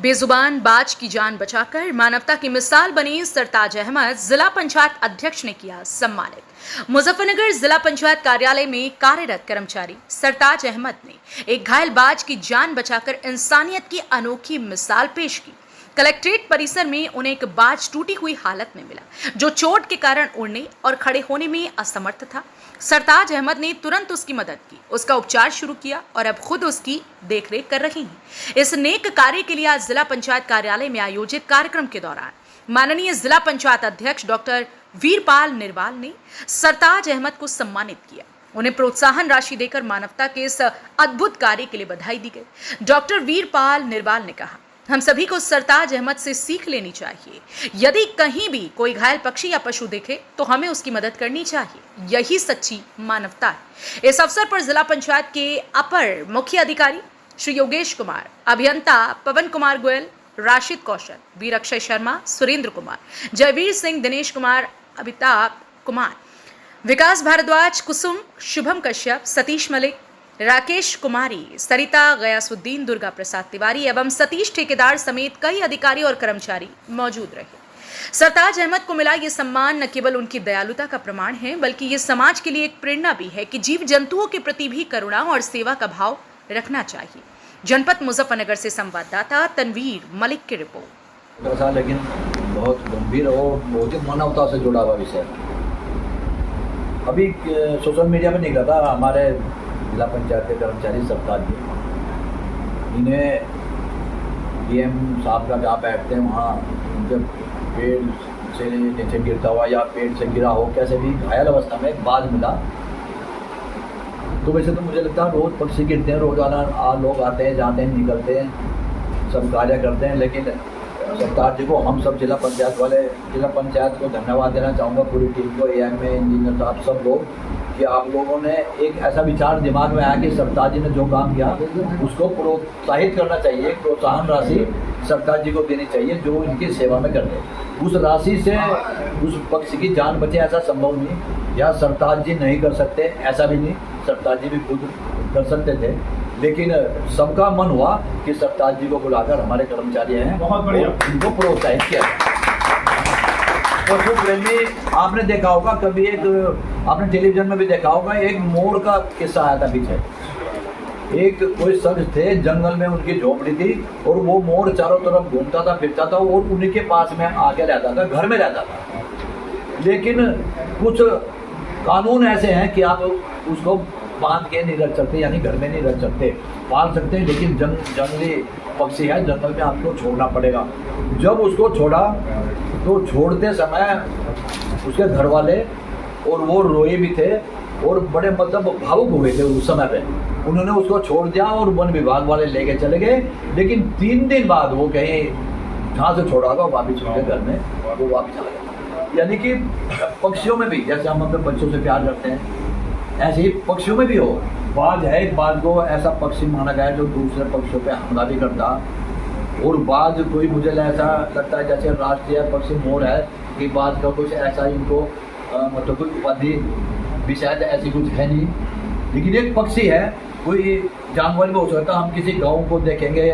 बेजुबान बाज की जान बचाकर मानवता की मिसाल बनी सरताज अहमद जिला पंचायत अध्यक्ष ने किया सम्मानित। मुजफ्फरनगर जिला पंचायत कार्यालय में कार्यरत कर्मचारी सरताज अहमद ने एक घायल बाज की जान बचाकर इंसानियत की अनोखी मिसाल पेश की। कलेक्ट्रेट परिसर में उन्हें एक बाज टूटी हुई हालत में मिला, जो चोट के कारण उड़ने और खड़े होने में असमर्थ था। सरताज अहमद ने तुरंत उसकी मदद की, उसका उपचार शुरू किया और अब खुद उसकी देखरेख कर रही हैं। इस नेक कार्य के लिए आज जिला पंचायत कार्यालय में आयोजित कार्यक्रम के दौरान माननीय जिला पंचायत अध्यक्ष डॉक्टर वीरपाल निरवाल ने सरताज अहमद को सम्मानित किया। उन्हें प्रोत्साहन राशि देकर मानवता के इस अद्भुत कार्य के लिए बधाई दी गई। डॉक्टर वीरपाल निरवाल ने कहा, हम सभी को सरताज अहमद से सीख लेनी चाहिए। यदि कहीं भी कोई घायल पक्षी या पशु देखे तो हमें उसकी मदद करनी चाहिए, यही सच्ची मानवता है। इस अवसर पर जिला पंचायत के अपर मुख्य अधिकारी श्री योगेश कुमार, अभियंता पवन कुमार गोयल, राशिद कौशल, वीर अक्षय शर्मा, सुरेंद्र कुमार, जयवीर सिंह, दिनेश कुमार, अमिताभ कुमार, विकास भारद्वाज, कुसुम, शुभम कश्यप, सतीश मलिक, राकेश कुमारी, सरिता, गयासुद्दीन, दुर्गा प्रसाद तिवारी एवं सतीश ठेकेदार समेत कई अधिकारी और कर्मचारी मौजूद रहे। सरताज अहमद को मिला ये सम्मान न केवल उनकी दयालुता का प्रमाण है, बल्कि ये समाज के लिए एक प्रेरणा भी है कि जीव जंतुओं के प्रति भी करुणा और सेवा का भाव रखना चाहिए। जनपद मुजफ्फरनगर से संवाददाता तनवीर मलिक की रिपोर्ट। लेकिन बहुत गंभीर और बहुत ही मानवता से जुड़ा हुआ विषय। अभी सोशल मीडिया में निकला था, हमारे जिला पंचायत के कर्मचारी सरताज जी, इन्हें डीएम साहब का जहाँ बैठते हैं वहाँ उनके पेड़ से नीचे गिरता हुआ या पेड़ से गिरा हो, कैसे भी घायल अवस्था में एक बाज मिला। तो वैसे तो मुझे लगता है रोज़ पक्षी गिरते हैं, रोज़ाना लोग आते हैं, जाते हैं, निकलते हैं, सब कार्य करते हैं, लेकिन सरताज जी को हम सब जिला पंचायत को धन्यवाद देना चाहूँगा, पूरी टीम को, एएम में इंजीनियर साहब, सब लोग, कि आप लोगों ने एक ऐसा विचार दिमाग में आया कि सरताज जी ने जो काम किया उसको प्रोत्साहित करना चाहिए, प्रोत्साहन राशि सरताज जी को देनी चाहिए जो इनकी सेवा में करते हैं। उस राशि से उस पक्षी की जान बचे ऐसा संभव नहीं, या सरताज जी नहीं कर सकते ऐसा भी नहीं, सरताज जी भी खुद कर सकते थे, लेकिन सबका मन हुआ कि सरताज जी को बुलाकर हमारे कर्मचारी हैं, बहुत बढ़िया, इनको प्रोत्साहित किया। पशु प्रेमी आपने देखा होगा, कभी एक आपने टेलीविजन में भी देखा होगा, एक मोर का किस्सा आया था पीछे। एक कोई शख्स थे, जंगल में उनकी झोपड़ी थी और वो मोर चारों तरफ घूमता था, फिरता था और उन्हीं के पास में आके रहता था, घर में रहता था। लेकिन कुछ कानून ऐसे हैं कि आप उसको बांध के नहीं रख सकते, यानी घर में नहीं रख सकते, पाल सकते हैं, लेकिन जंगली पक्षी है, जंगल में आपको छोड़ना पड़ेगा। जब उसको छोड़ा तो छोड़ते समय उसके घर वाले और वो रोए भी थे और बड़े मतलब भावुक हुए थे उस समय पे। उन्होंने उसको छोड़ दिया और वन विभाग वाले लेके चले गए, लेकिन 3 दिन बाद वो कहीं जहाँ से छोड़ा होगा वापिस उनके घर में वो वापस आ गया। यानी कि पक्षियों में भी जैसे हम अपने बच्चों से प्यार करते हैं, ऐसे ही पक्षियों में भी हो। बाज है, एक बाज को ऐसा पक्षी माना गया जो दूसरे पक्षियों पे हमला भी करता, और बाज कोई मुझे ऐसा लगता है जैसे राष्ट्रीय पक्षी मोर है कि बाज का कुछ ऐसा इनको मतलब कोई उपाधि भी शायद ऐसी कुछ है नहीं, लेकिन एक पक्षी है, कोई जानवर भी हो सकता। हम किसी गाँव को देखेंगे,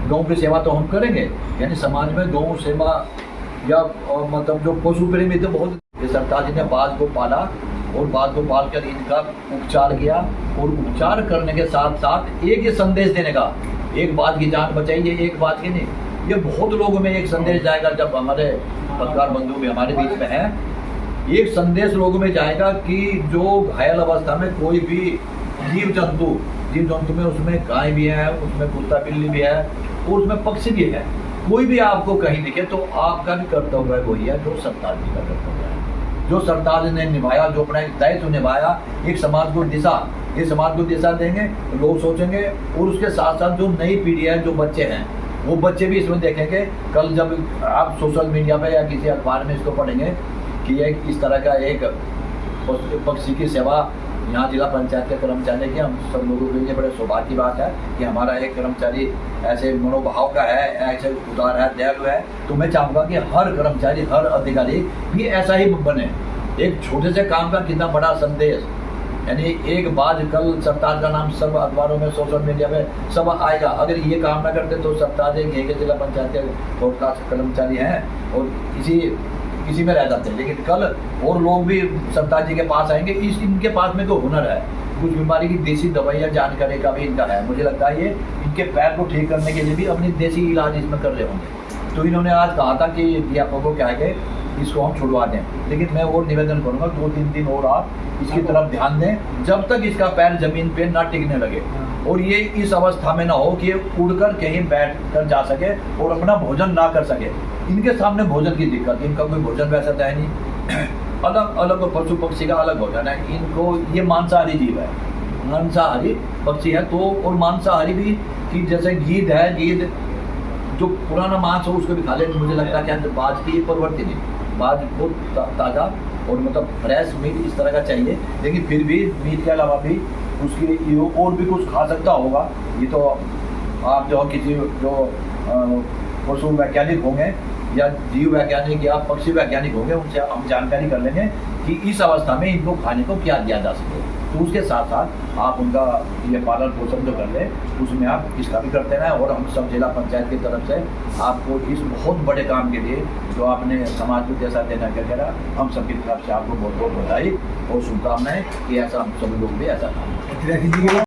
गाँव की सेवा तो हम करेंगे, यानी समाज में गौ सेवा या मतलब जो पशु प्रेमी थे बहुत। सरताज जी ने बाज को पाला और बाज को पाल कर इनका उपचार किया, और उपचार करने के साथ साथ एक ये संदेश देने का, एक बाज की जान बचाई, ये एक बात की नहीं, ये बहुत लोगों में एक संदेश जाएगा। जब हमारे पत्रकार बंधु भी हमारे बीच में हैं, एक संदेश लोगों में जाएगा कि जो घायल अवस्था में कोई भी जीव जंतु में, उसमें गाय भी है, उसमें कुत्ता बिल्ली भी है और उसमें पक्षी भी है, कोई भी आपको कहीं दिखे तो आपका भी कर्तव्य वही है जो सरताज जी का कर्तव्य है, जो सरताज ने निभाया, जो अपना दायित्व निभाया। एक समाज को दिशा देंगे, लोग सोचेंगे, और उसके साथ साथ जो नई पीढ़ी है, जो बच्चे हैं, वो बच्चे भी इसमें देखेंगे। कल जब आप सोशल मीडिया पे या किसी अखबार में इसको पढ़ेंगे कि एक इस तरह का एक पक्षी की सेवा यहाँ जिला पंचायत के कर्मचारी की, हम सब लोगों के लिए बड़े सौभाग्य की बात है कि हमारा एक कर्मचारी ऐसे मनोभाव का है, ऐसे उदार है, दयालु है। तो मैं चाहूँगा कि हर कर्मचारी, हर अधिकारी भी ऐसा ही बने। एक छोटे से काम का कितना बड़ा संदेश यानी एक बाद कल सरताज का नाम सब अखबारों में, सोशल मीडिया में सब आएगा। अगर ये काम ना करते तो सरताज एक ये जिला पंचायत के पॉडकास्ट कर्मचारी हैं और किसी में रह जाते हैं, लेकिन कल और लोग भी सरताज जी के पास आएंगे। इनके पास में तो हुनर है, कुछ बीमारी की देसी दवाइयाँ जानकारी का भी इनका है। मुझे लगता है ये इनके पैर को ठीक करने के लिए भी अपनी देसी इलाज इसमें कर रहे होंगे। तो इन्होंने आज कहा था कि अध्यापकों के आगे इसको हम छुड़वा दें, लेकिन मैं और निवेदन करूँगा 2-3 दिन और आप इसकी तरफ ध्यान दें जब तक इसका पैर जमीन पे ना टिकने लगे, और ये इस अवस्था में ना हो कि ये उड़कर कहीं बैठ कर जा सके और अपना भोजन ना कर सके। इनके सामने भोजन की दिक्कत, इनका कोई भोजन वैसा तो है नहीं, अलग अलग पशु पक्षी का अलग भोजन है इनको। ये मांसाहारी जीव है, मांसाहारी पक्षी है। तो और मांसाहारी भी कि जैसे गीद है, गीद जो पुराना मांस हो उसको भी खा लेते। मुझे लगता है कि बाज की प्रवृत्ति नहीं, बाज बहुत ताज़ा और मतलब फ्रेश मीट इस तरह का चाहिए, लेकिन फिर भी मीट के अलावा भी उसकी और भी कुछ खा सकता होगा। ये तो आप जो किसी जो पशु वैज्ञानिक होंगे या जीव वैज्ञानिक या पक्षी वैज्ञानिक होंगे, उनसे हम जानकारी कर लेंगे कि इस अवस्था में इनको खाने को क्या दिया जा सके। तो उसके साथ साथ आप उनका ये पालन पोषण जो कर लें, उसमें आप इसका भी करते रहें। और हम सब जिला पंचायत की तरफ से आपको इस बहुत बड़े काम के लिए जो आपने समाज को जैसा देना वगैरह, हम सबकी तरफ से आपको बहुत बहुत बधाई और शुभकामनाएं कि ऐसा हम सभी लोग भी ऐसा काम